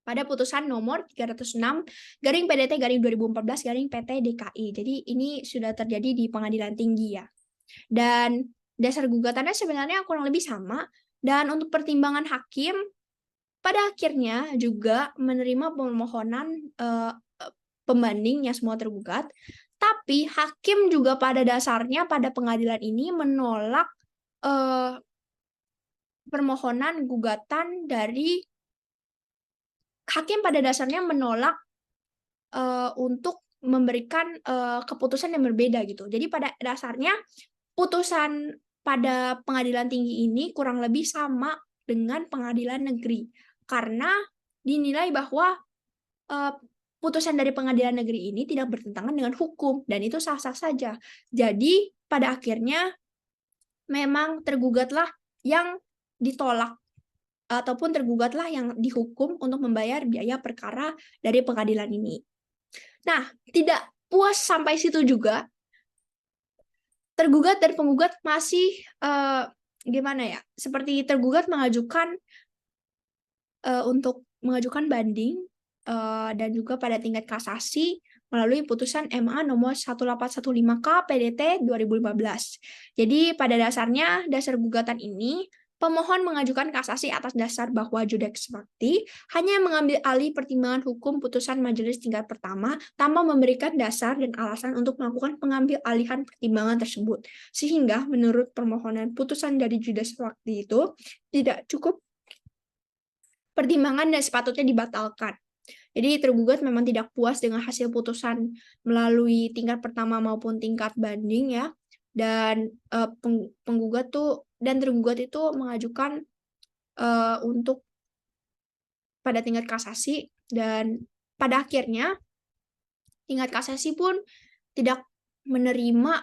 pada putusan nomor 306 garing PDT garing 2014 garing PT DKI. Jadi ini sudah terjadi di pengadilan tinggi ya. Dan dasar gugatannya sebenarnya kurang lebih sama. Dan untuk pertimbangan hakim, pada akhirnya juga menerima permohonan pembanding yang semua tergugat. Tapi hakim juga pada dasarnya pada pengadilan ini menolak permohonan gugatan dari hakim pada dasarnya menolak untuk memberikan keputusan yang berbeda gitu. Jadi pada dasarnya putusan pada pengadilan tinggi ini kurang lebih sama dengan pengadilan negeri karena dinilai bahwa putusan dari pengadilan negeri ini tidak bertentangan dengan hukum, dan itu sah-sah saja. Jadi, pada akhirnya memang tergugatlah yang ditolak, ataupun tergugatlah yang dihukum untuk membayar biaya perkara dari pengadilan ini. Nah, tidak puas sampai situ juga, tergugat dan penggugat masih, seperti tergugat mengajukan untuk mengajukan banding, dan juga pada tingkat kasasi melalui putusan MA nomor 1815K PDT 2015. Jadi pada dasarnya dasar gugatan ini pemohon mengajukan kasasi atas dasar bahwa judex fakti hanya mengambil alih pertimbangan hukum putusan majelis tingkat pertama tanpa memberikan dasar dan alasan untuk melakukan pengambil alihan pertimbangan tersebut. Sehingga menurut permohonan putusan dari judex fakti itu tidak cukup pertimbangan dan sepatutnya dibatalkan. Jadi tergugat memang tidak puas dengan hasil putusan melalui tingkat pertama maupun tingkat banding ya. Dan penggugat tuh dan tergugat itu mengajukan untuk pada tingkat kasasi, dan pada akhirnya tingkat kasasi pun tidak menerima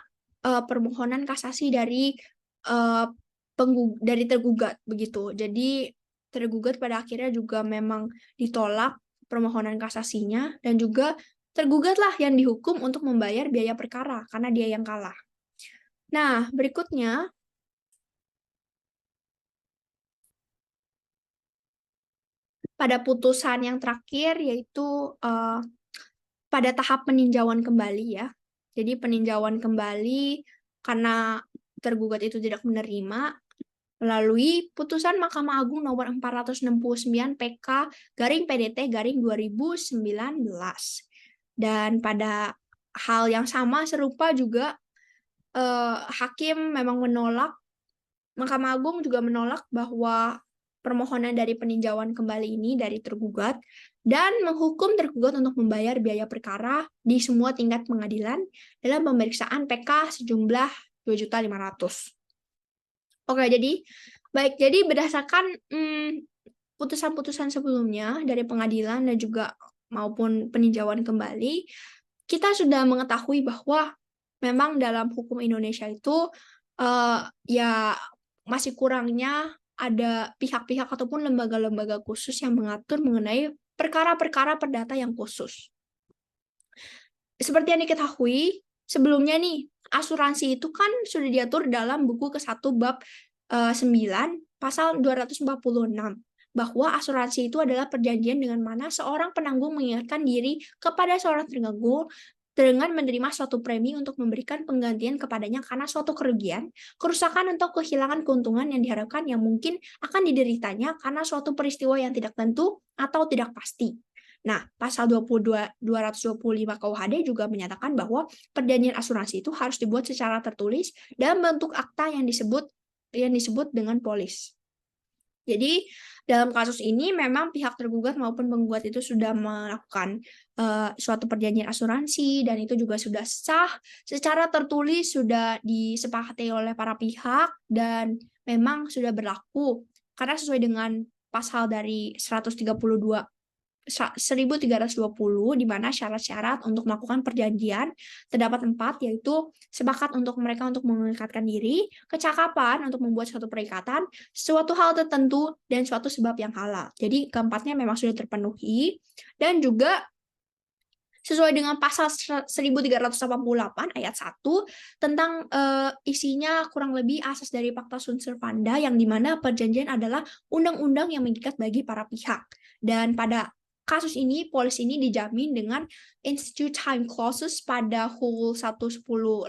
permohonan kasasi dari tergugat begitu. Jadi tergugat pada akhirnya juga memang ditolak permohonan kasasinya, dan juga tergugatlah yang dihukum untuk membayar biaya perkara karena dia yang kalah. Nah, berikutnya pada putusan yang terakhir yaitu pada tahap peninjauan kembali ya. Jadi peninjauan kembali karena tergugat itu tidak menerima melalui putusan Mahkamah Agung nomor 469 PK garing PDT garing 2019. Dan pada hal yang sama serupa juga hakim memang menolak, Mahkamah Agung juga menolak bahwa permohonan dari peninjauan kembali ini dari tergugat dan menghukum tergugat untuk membayar biaya perkara di semua tingkat pengadilan dalam pemeriksaan PK sejumlah 2.500.000. Oke, jadi berdasarkan putusan-putusan sebelumnya dari pengadilan dan juga maupun peninjauan kembali, kita sudah mengetahui bahwa memang dalam hukum Indonesia itu ya masih kurangnya ada pihak-pihak ataupun lembaga-lembaga khusus yang mengatur mengenai perkara-perkara perdata yang khusus. Seperti yang diketahui sebelumnya nih, asuransi itu kan sudah diatur dalam buku ke-1 bab 9 pasal 246 bahwa asuransi itu adalah perjanjian dengan mana seorang penanggung mengingatkan diri kepada seorang terganggu dengan menerima suatu premi untuk memberikan penggantian kepadanya karena suatu kerugian, kerusakan atau kehilangan keuntungan yang diharapkan yang mungkin akan dideritanya karena suatu peristiwa yang tidak tentu atau tidak pasti. Nah, pasal 225 KUHD juga menyatakan bahwa perjanjian asuransi itu harus dibuat secara tertulis dalam bentuk akta yang disebut dengan polis. Jadi, dalam kasus ini memang pihak tergugat maupun penggugat itu sudah melakukan suatu perjanjian asuransi dan itu juga sudah sah, secara tertulis sudah disepakati oleh para pihak dan memang sudah berlaku karena sesuai dengan pasal dari 1320 di mana syarat-syarat untuk melakukan perjanjian terdapat 4, yaitu sepakat untuk mereka untuk mengikatkan diri, kecakapan untuk membuat suatu perikatan, suatu hal tertentu, dan suatu sebab yang halal. Jadi keempatnya memang sudah terpenuhi, dan juga sesuai dengan pasal 1388 ayat 1 tentang isinya kurang lebih asas dari Fakta Sunt Servanda yang dimana perjanjian adalah undang-undang yang mengikat bagi para pihak. Dan pada kasus ini, polis ini dijamin dengan Institute Time Clauses pada HUL 11083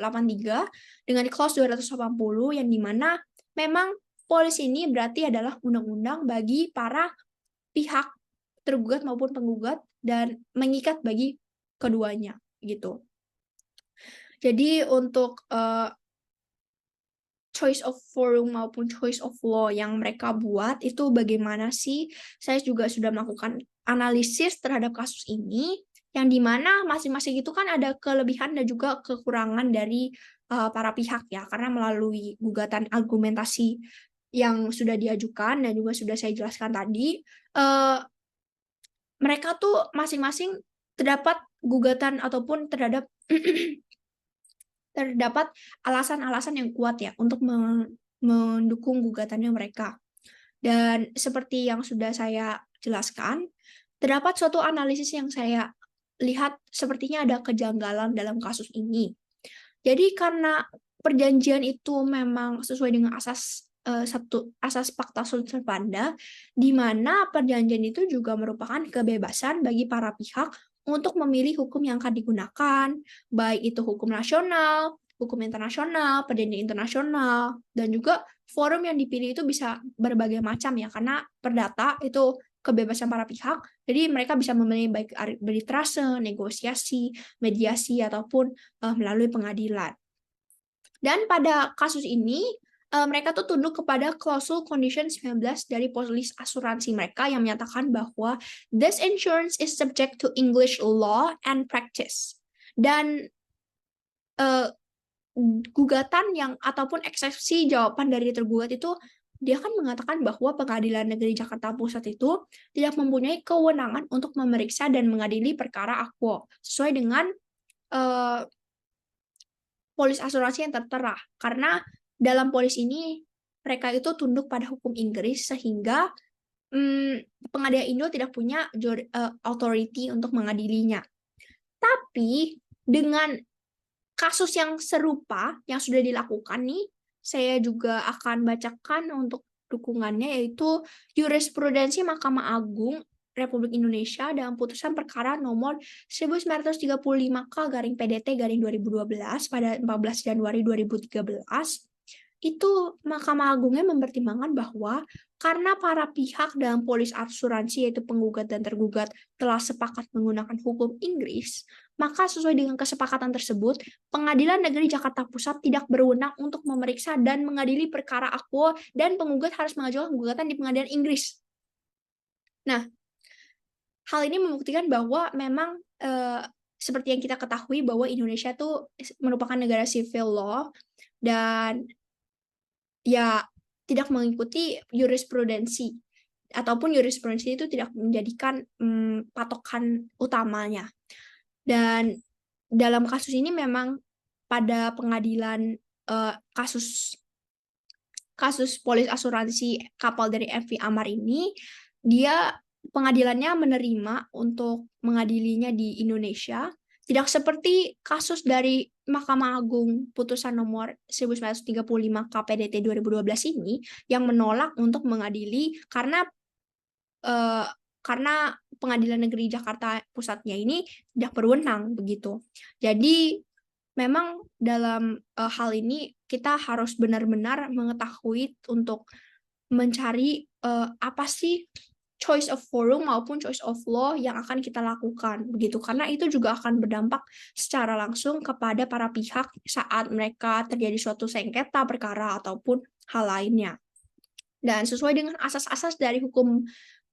dengan clause 280 yang dimana memang polis ini berarti adalah undang-undang bagi para pihak tergugat maupun penggugat dan mengikat bagi keduanya gitu. Jadi untuk choice of forum maupun choice of law yang mereka buat itu bagaimana sih? Saya juga sudah melakukan analisis terhadap kasus ini yang dimana masing-masing itu kan ada kelebihan dan juga kekurangan dari para pihak ya, karena melalui gugatan argumentasi yang sudah diajukan dan juga sudah saya jelaskan tadi, mereka tuh masing-masing terdapat gugatan ataupun terdapat alasan-alasan yang kuat ya untuk mendukung gugatannya mereka. Dan seperti yang sudah saya jelaskan, terdapat suatu analisis yang saya lihat sepertinya ada kejanggalan dalam kasus ini. Jadi karena perjanjian itu memang sesuai dengan asas Fakta Sunt Servanda, di mana perjanjian itu juga merupakan kebebasan bagi para pihak untuk memilih hukum yang akan digunakan, baik itu hukum nasional, hukum internasional, perjanjian internasional, dan juga forum yang dipilih itu bisa berbagai macam ya, karena perdata itu kebebasan para pihak, jadi mereka bisa memilih baik arbitrase, negosiasi, mediasi, ataupun melalui pengadilan. Dan pada kasus ini, mereka tuh tunduk kepada klausul condition 19 dari polis asuransi mereka yang menyatakan bahwa this insurance is subject to English law and practice. Dan gugatan yang ataupun eksepsi jawaban dari tergugat itu dia kan mengatakan bahwa Pengadilan Negeri Jakarta Pusat itu tidak mempunyai kewenangan untuk memeriksa dan mengadili perkara akwo sesuai dengan polis asuransi yang tertera, karena dalam polis ini mereka itu tunduk pada hukum Inggris sehingga pengadilan Indo tidak punya authority untuk mengadilinya. Tapi dengan kasus yang serupa yang sudah dilakukan nih, saya juga akan bacakan untuk dukungannya, yaitu jurisprudensi Mahkamah Agung Republik Indonesia dalam putusan perkara nomor 1935K/PDT/2012 pada 14 Januari 2013, itu Mahkamah Agungnya mempertimbangkan bahwa karena para pihak dalam polis asuransi yaitu penggugat dan tergugat telah sepakat menggunakan hukum Inggris, maka sesuai dengan kesepakatan tersebut, Pengadilan Negeri Jakarta Pusat tidak berwenang untuk memeriksa dan mengadili perkara akwo dan penggugat harus mengajukan gugatan di pengadilan Inggris. Nah, hal ini membuktikan bahwa memang seperti yang kita ketahui bahwa Indonesia itu merupakan negara civil law dan ya tidak mengikuti jurisprudensi ataupun jurisprudensi itu tidak menjadikan patokan utamanya. Dan dalam kasus ini memang pada pengadilan kasus polis asuransi kapal dari MV Amar ini, dia pengadilannya menerima untuk mengadilinya di Indonesia, tidak seperti kasus dari Mahkamah Agung putusan nomor 1935 KPDT 2012 ini yang menolak untuk mengadili karena Pengadilan Negeri Jakarta Pusatnya ini tidak berwenang begitu. Jadi memang dalam hal ini kita harus benar-benar mengetahui untuk mencari apa sih choice of forum maupun choice of law yang akan kita lakukan begitu, karena itu juga akan berdampak secara langsung kepada para pihak saat mereka terjadi suatu sengketa perkara ataupun hal lainnya. Dan sesuai dengan asas-asas dari hukum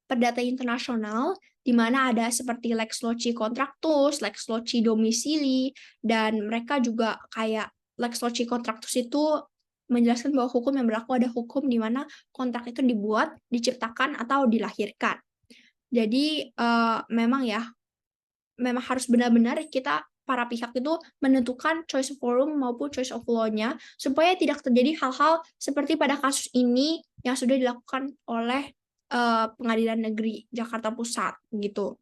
perdata internasional, di mana ada seperti lex loci contractus, lex loci domicili, dan mereka juga kayak lex loci contractus itu menjelaskan bahwa hukum yang berlaku ada hukum di mana kontrak itu dibuat, diciptakan, atau dilahirkan. Jadi memang harus benar-benar kita para pihak itu menentukan choice of forum maupun choice of law-nya supaya tidak terjadi hal-hal seperti pada kasus ini yang sudah dilakukan oleh Pengadilan Negeri Jakarta Pusat gitu.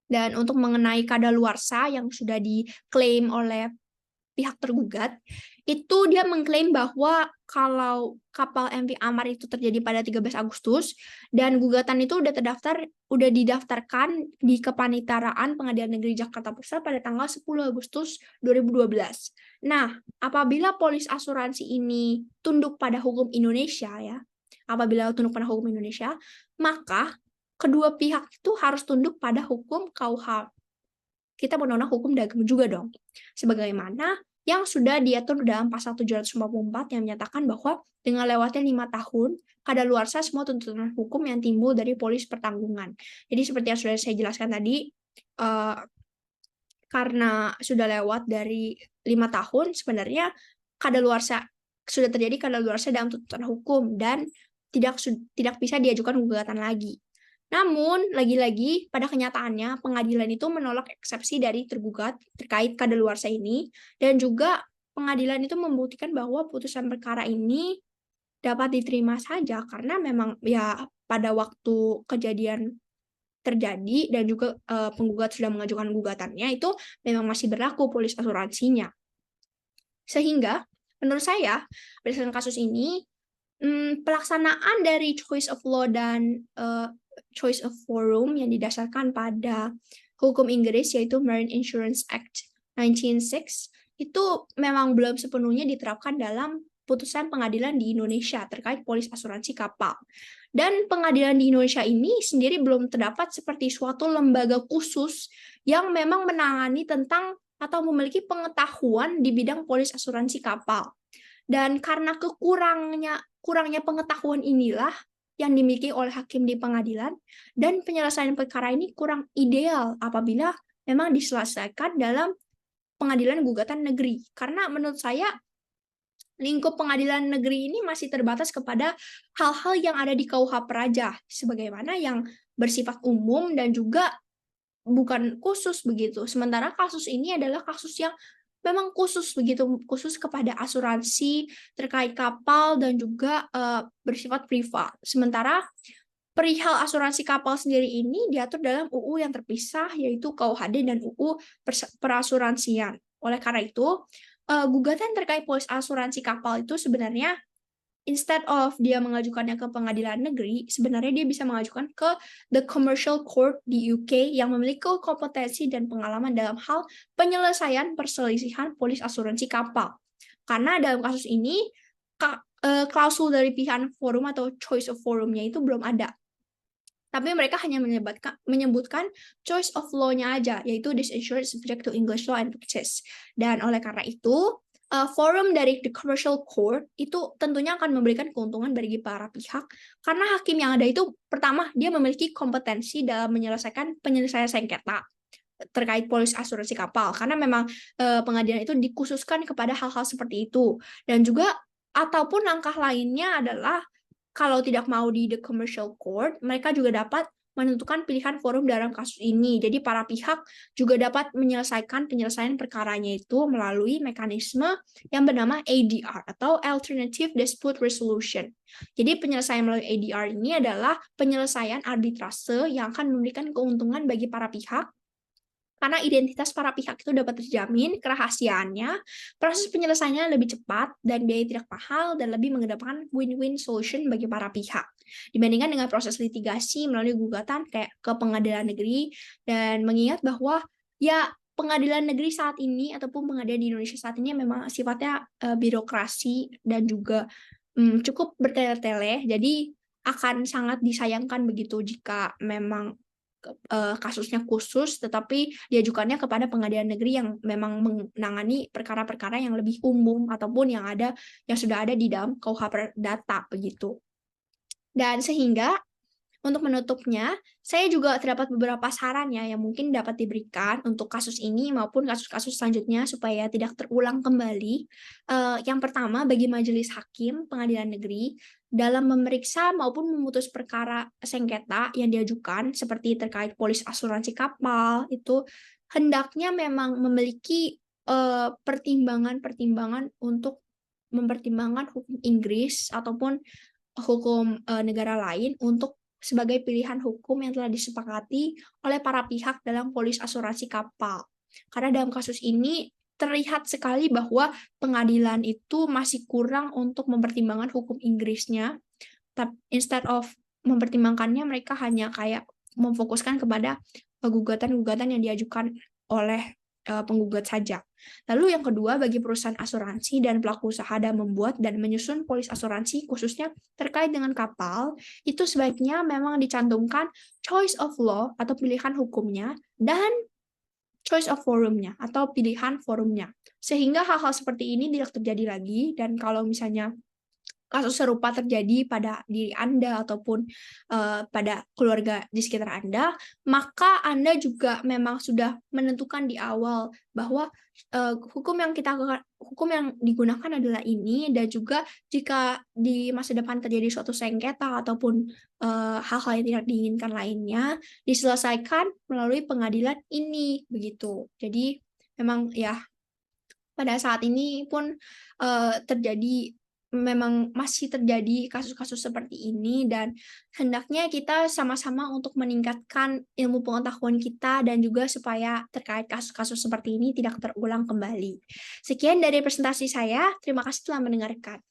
Dan untuk mengenai kadaluarsa yang sudah diklaim oleh pihak tergugat, itu dia mengklaim bahwa kalau kapal MV Amar itu terjadi pada 13 Agustus dan gugatan itu udah didaftarkan di Kepanitraan Pengadilan Negeri Jakarta Pusat pada tanggal 10 Agustus 2012. Nah, apabila polis asuransi ini tunduk pada hukum Indonesia maka kedua pihak itu harus tunduk pada hukum KUH. Kita menolak hukum dagang juga dong. Sebagaimana yang sudah diatur dalam pasal 754 yang menyatakan bahwa dengan lewatnya 5 tahun, kadaluarsa semua tuntutan hukum yang timbul dari polis pertanggungan. Jadi seperti yang sudah saya jelaskan tadi, karena sudah lewat dari 5 tahun, sebenarnya sudah terjadi kadaluarsa dalam tuntutan hukum dan tidak bisa diajukan gugatan lagi. Namun, lagi-lagi pada kenyataannya pengadilan itu menolak eksepsi dari tergugat terkait kadaluarsa ini, dan juga pengadilan itu membuktikan bahwa putusan perkara ini dapat diterima saja karena memang pada waktu kejadian terjadi dan juga penggugat sudah mengajukan gugatannya itu memang masih berlaku polis asuransinya. Sehingga menurut saya berdasarkan kasus ini pelaksanaan dari choice of law dan choice of forum yang didasarkan pada hukum Inggris yaitu Marine Insurance Act 1906 itu memang belum sepenuhnya diterapkan dalam putusan pengadilan di Indonesia terkait polis asuransi kapal. Dan pengadilan di Indonesia ini sendiri belum terdapat seperti suatu lembaga khusus yang memang menangani tentang atau memiliki pengetahuan di bidang polis asuransi kapal. Dan karena kurangnya pengetahuan inilah yang dimiliki oleh hakim di pengadilan, dan penyelesaian perkara ini kurang ideal apabila memang diselesaikan dalam pengadilan gugatan negeri. Karena menurut saya lingkup pengadilan negeri ini masih terbatas kepada hal-hal yang ada di KUH Praja, sebagaimana yang bersifat umum dan juga bukan khusus begitu. Sementara kasus ini adalah kasus yang memang khusus kepada asuransi terkait kapal dan juga bersifat privat. Sementara perihal asuransi kapal sendiri ini diatur dalam UU yang terpisah yaitu KUHD dan UU perasuransian. Oleh karena itu, gugatan terkait polis asuransi kapal itu sebenarnya instead of dia mengajukannya ke pengadilan negeri, sebenarnya dia bisa mengajukan ke the commercial court di UK yang memiliki kompetensi dan pengalaman dalam hal penyelesaian perselisihan polis asuransi kapal. Karena dalam kasus ini, klausul dari pilihan forum atau choice of forumnya itu belum ada. Tapi mereka hanya menyebutkan choice of law-nya aja, yaitu this insurance subject to English law and practice. Dan oleh karena itu, forum dari the commercial court itu tentunya akan memberikan keuntungan bagi para pihak karena hakim yang ada itu pertama dia memiliki kompetensi dalam menyelesaikan penyelesaian sengketa terkait polis asuransi kapal karena memang pengadilan itu dikhususkan kepada hal-hal seperti itu, dan juga ataupun langkah lainnya adalah kalau tidak mau di the commercial court mereka juga dapat menentukan pilihan forum dalam kasus ini. Jadi para pihak juga dapat menyelesaikan penyelesaian perkaranya itu melalui mekanisme yang bernama ADR atau Alternative Dispute Resolution. Jadi penyelesaian melalui ADR ini adalah penyelesaian arbitrase yang akan memberikan keuntungan bagi para pihak karena identitas para pihak itu dapat terjamin, kerahasiaannya, proses penyelesaiannya lebih cepat, dan biaya tidak mahal, dan lebih mengedepankan win-win solution bagi para pihak. Dibandingkan dengan proses litigasi melalui gugatan kayak ke pengadilan negeri, dan mengingat bahwa ya pengadilan negeri saat ini ataupun pengadilan di Indonesia saat ini memang sifatnya birokrasi dan juga cukup bertele-tele, jadi akan sangat disayangkan begitu jika memang kasusnya khusus, tetapi diajukannya kepada pengadilan negeri yang memang menangani perkara-perkara yang lebih umum ataupun yang sudah ada di dalam KUH Perdata begitu. Dan sehingga untuk menutupnya, saya juga terdapat beberapa saran ya yang mungkin dapat diberikan untuk kasus ini maupun kasus-kasus selanjutnya supaya tidak terulang kembali. Yang pertama, bagi majelis hakim pengadilan negeri dalam memeriksa maupun memutus perkara sengketa yang diajukan seperti terkait polis asuransi kapal itu hendaknya memang memiliki pertimbangan-pertimbangan untuk mempertimbangkan hukum Inggris ataupun hukum negara lain untuk sebagai pilihan hukum yang telah disepakati oleh para pihak dalam polis asuransi kapal. Karena dalam kasus ini terlihat sekali bahwa pengadilan itu masih kurang untuk mempertimbangkan hukum Inggrisnya. Instead of mempertimbangkannya, mereka hanya kayak memfokuskan kepada gugatan-gugatan yang diajukan oleh penggugat saja. Lalu yang kedua, bagi perusahaan asuransi dan pelaku usaha dalam membuat dan menyusun polis asuransi khususnya terkait dengan kapal, itu sebaiknya memang dicantumkan choice of law atau pilihan hukumnya dan choice of forumnya atau pilihan forumnya. Sehingga hal-hal seperti ini tidak terjadi lagi, dan kalau misalnya kasus serupa terjadi pada diri Anda ataupun pada keluarga di sekitar Anda, maka Anda juga memang sudah menentukan di awal bahwa hukum yang digunakan adalah ini, dan juga jika di masa depan terjadi suatu sengketa ataupun hal-hal yang tidak diinginkan lainnya diselesaikan melalui pengadilan ini begitu. Jadi memang ya pada saat ini pun memang masih terjadi kasus-kasus seperti ini, dan hendaknya kita sama-sama untuk meningkatkan ilmu pengetahuan kita dan juga supaya terkait kasus-kasus seperti ini tidak terulang kembali. Sekian dari presentasi saya, terima kasih telah mendengarkan.